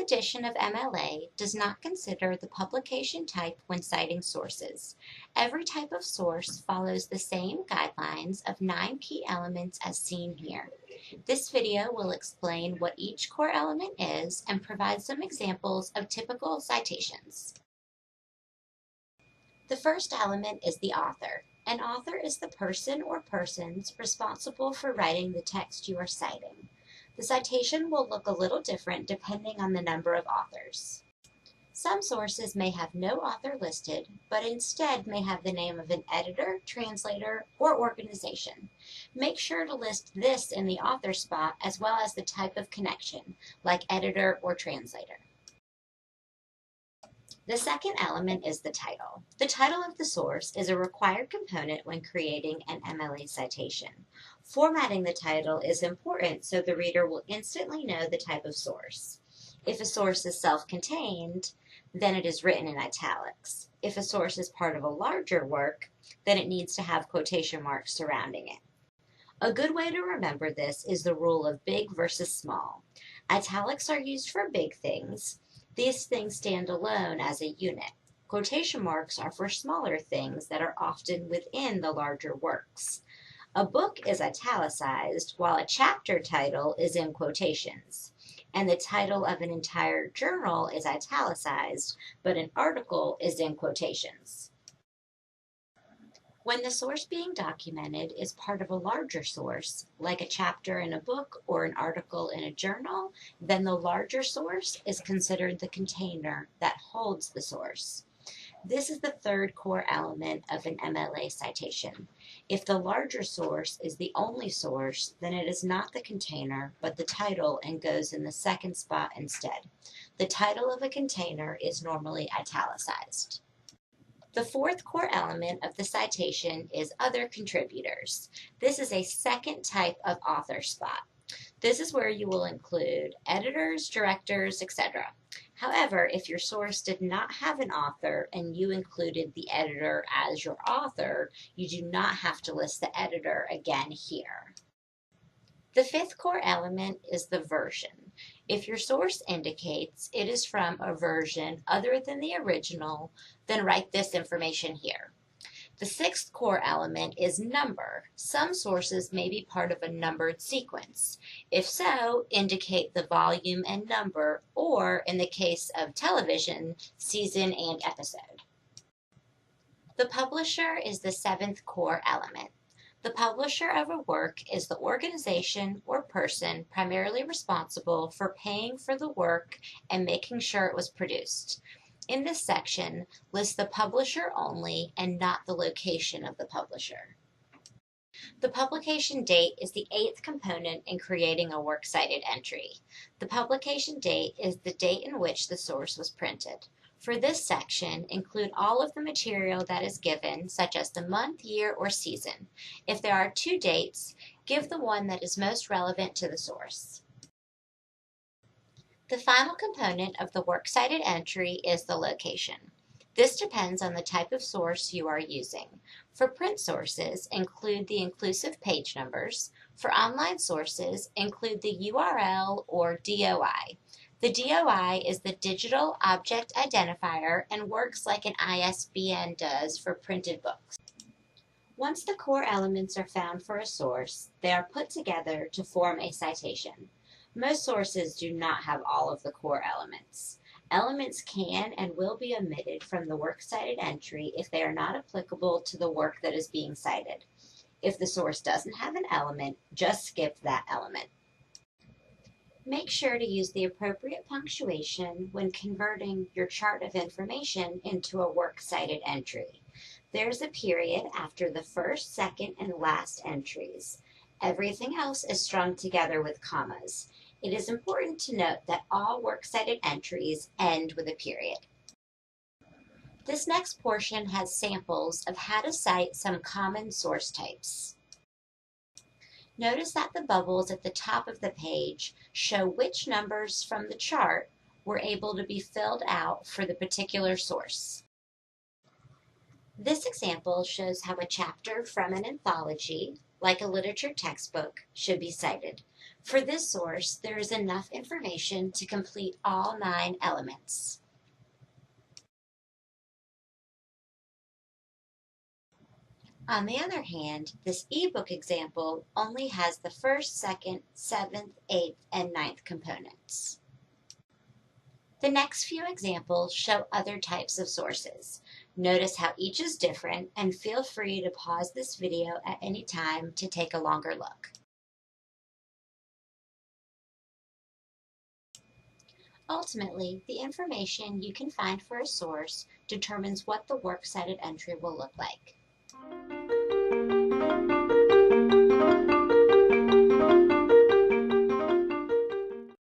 edition of MLA does not consider the publication type when citing sources. Every type of source follows the same guidelines of 9 key elements as seen here. This video will explain what each core element is and provide some examples of typical citations. The first element is the author. An author is the person or persons responsible for writing the text you are citing. The citation will look a little different depending on the number of authors. Some sources may have no author listed, but instead may have the name of an editor, translator, or organization. Make sure to list this in the author spot as well as the type of connection, like editor or translator. The second element is the title. The title of the source is a required component when creating an MLA citation. Formatting the title is important so the reader will instantly know the type of source. If a source is self-contained, then it is written in italics. If a source is part of a larger work, then it needs to have quotation marks surrounding it. A good way to remember this is the rule of big versus small. Italics are used for big things. These things stand alone as a unit. Quotation marks are for smaller things that are often within the larger works. A book is italicized, while a chapter title is in quotations. And the title of an entire journal is italicized, but an article is in quotations. When the source being documented is part of a larger source, like a chapter in a book or an article in a journal, then the larger source is considered the container that holds the source. This is the third core element of an MLA citation. If the larger source is the only source, then it is not the container, but the title and goes in the second spot instead. The title of a container is normally italicized. The fourth core element of the citation is other contributors. This is a second type of author spot. This is where you will include editors, directors, etc. However, if your source did not have an author and you included the editor as your author, you do not have to list the editor again here. The fifth core element is the version. If your source indicates it is from a version other than the original, then write this information here. The sixth core element is number. Some sources may be part of a numbered sequence. If so, indicate the volume and number, or in the case of television, season and episode. The publisher is the seventh core element. The publisher of a work is the organization or person primarily responsible for paying for the work and making sure it was produced. In this section, list the publisher only and not the location of the publisher. The publication date is the eighth component in creating a works cited entry. The publication date is the date in which the source was printed. For this section, include all of the material that is given, such as the month, year, or season. If there are two dates, give the one that is most relevant to the source. The final component of the works cited entry is the location. This depends on the type of source you are using. For print sources, include the inclusive page numbers. For online sources, include the URL or DOI. The DOI is the Digital Object Identifier and works like an ISBN does for printed books. Once the core elements are found for a source, they are put together to form a citation. Most sources do not have all of the core elements. Elements can and will be omitted from the works cited entry if they are not applicable to the work that is being cited. If the source doesn't have an element, just skip that element. Make sure to use the appropriate punctuation when converting your chart of information into a works cited entry. There's a period after the first, second, and last entries. Everything else is strung together with commas. It is important to note that all works cited entries end with a period. This next portion has samples of how to cite some common source types. Notice that the bubbles at the top of the page show which numbers from the chart were able to be filled out for the particular source. This example shows how a chapter from an anthology, like a literature textbook, should be cited. For this source, there is enough information to complete all 9 elements. On the other hand, this ebook example only has the first, second, seventh, eighth, and ninth components. The next few examples show other types of sources. Notice how each is different, and feel free to pause this video at any time to take a longer look. Ultimately, the information you can find for a source determines what the works cited entry will look like.